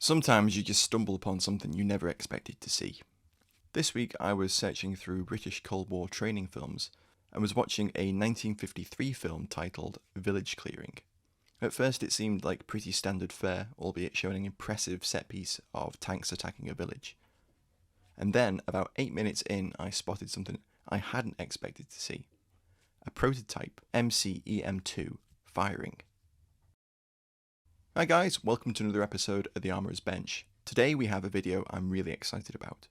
Sometimes you just stumble upon something you never expected to see. This week I was searching through British Cold War training films and was watching a 1953 film titled Village Clearing. At first it seemed like pretty standard fare, albeit showing an impressive set piece of tanks attacking a village. And then, about 8 minutes in, I spotted something I hadn't expected to see. A prototype MCEM-2 firing. Hi guys, welcome to another episode of The Armourer's Bench. Today we have a video I'm really excited about.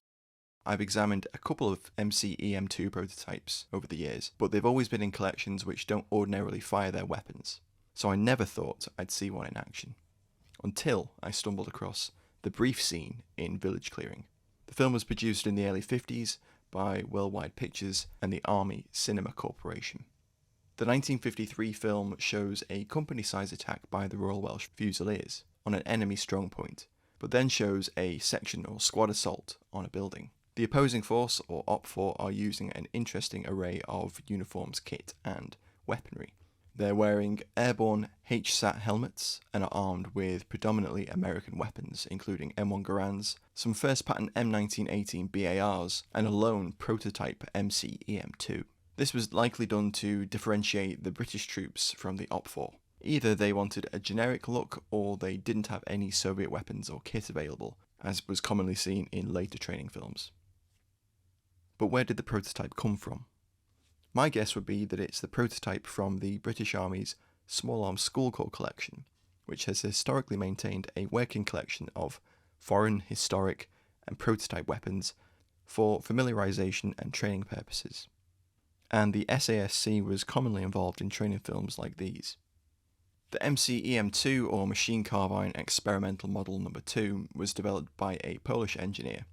I've examined a couple of MCEM-2 prototypes over the years, but they've always been in collections which don't ordinarily fire their weapons, so I never thought I'd see one in action. Until I stumbled across the brief scene in Village Clearing. The film was produced in the early 50s by Worldwide Pictures and the Army Cinema Corporation. The 1953 film shows a company-size attack by the Royal Welsh Fusiliers on an enemy strongpoint, but then shows a section or squad assault on a building. The opposing force, or OPFOR, are using an interesting array of uniforms, kit and weaponry. They're wearing airborne HSAT helmets and are armed with predominantly American weapons, including M1 Garands, some first pattern M1918 BARs, and a lone prototype MCEM-2. This was likely done to differentiate the British troops from the OPFOR. Either they wanted a generic look or they didn't have any Soviet weapons or kit available, as was commonly seen in later training films. But where did the prototype come from? My guess would be that it's the prototype from the British Army's Small Arms School Corps collection, which has historically maintained a working collection of foreign, historic and prototype weapons for familiarization and training purposes. And the SASC was commonly involved in training films like these. The MCEM-2, or Machine Carbine Experimental Model No.2, was developed by a Polish engineer,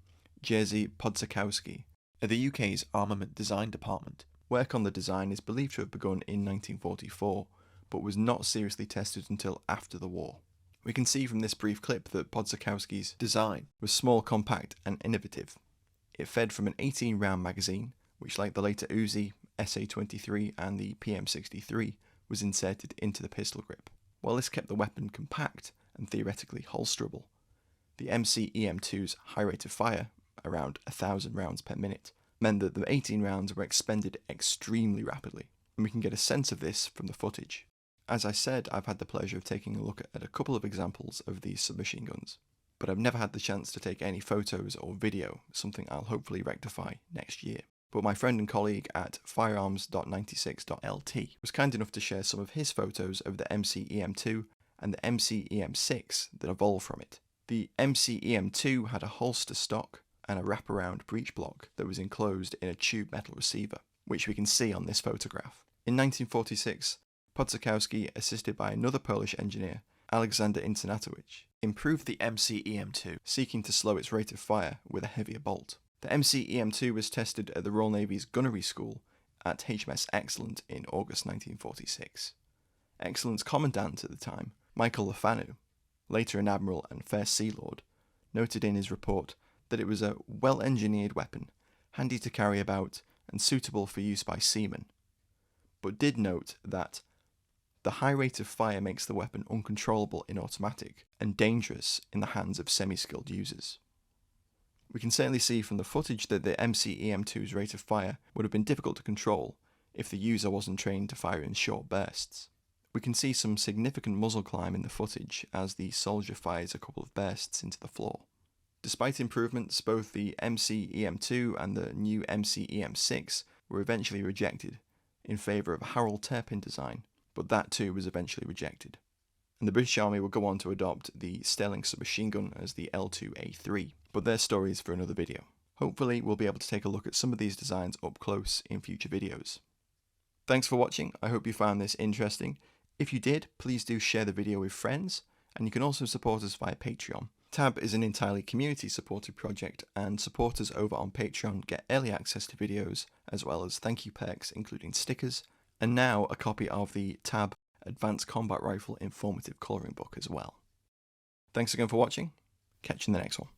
Jerzy Podczakowski, at the UK's Armament Design Department. Work on the design is believed to have begun in 1944, but was not seriously tested until after the war. We can see from this brief clip that Podczakowski's design was small, compact and innovative. It fed from an 18-round magazine, which, like the later Uzi, SA-23 and the PM-63, was inserted into the pistol grip. While this kept the weapon compact and theoretically holsterable, the MCEM-2's high rate of fire, around 1,000 rounds per minute, meant that the 18 rounds were expended extremely rapidly, and we can get a sense of this from the footage. As I said, I've had the pleasure of taking a look at a couple of examples of these submachine guns, but I've never had the chance to take any photos or video, something I'll hopefully rectify next year. But my friend and colleague at firearms.96.lt was kind enough to share some of his photos of the MCEM-2 and the MCEM-6 that evolved from it. The MCEM-2 had a holster stock and a wraparound breech block that was enclosed in a tube metal receiver, which we can see on this photograph. In 1946, Podczakowski, assisted by another Polish engineer, Alexander Internatowicz, improved the MCEM-2, seeking to slow its rate of fire with a heavier bolt. The MCEM-2 was tested at the Royal Navy's Gunnery School at HMS Excellent in August 1946. Excellent's commandant at the time, Michael Lefanu, later an admiral and First Sea Lord, noted in his report that it was a well-engineered weapon, handy to carry about and suitable for use by seamen, but did note that the high rate of fire makes the weapon uncontrollable in automatic and dangerous in the hands of semi-skilled users. We can certainly see from the footage that the MCEM-2's rate of fire would have been difficult to control if the user wasn't trained to fire in short bursts. We can see some significant muzzle climb in the footage as the soldier fires a couple of bursts into the floor. Despite improvements, both the MCEM-2 and the new MCEM-6 were eventually rejected in favour of a Harold Turpin design, but that too was eventually rejected. And the British Army would go on to adopt the Sterling submachine gun as the L2A3, but their story is for another video. Hopefully we'll be able to take a look at some of these designs up close in future videos. Thanks for watching, I hope you found this interesting. If you did, please do share the video with friends, and you can also support us via Patreon. Tab is an entirely community supported project, and supporters over on Patreon get early access to videos, as well as thank you perks including stickers, and now a copy of the Tab Advanced Combat Rifle Informative Colouring Book as well. Thanks again for watching, catch you in the next one.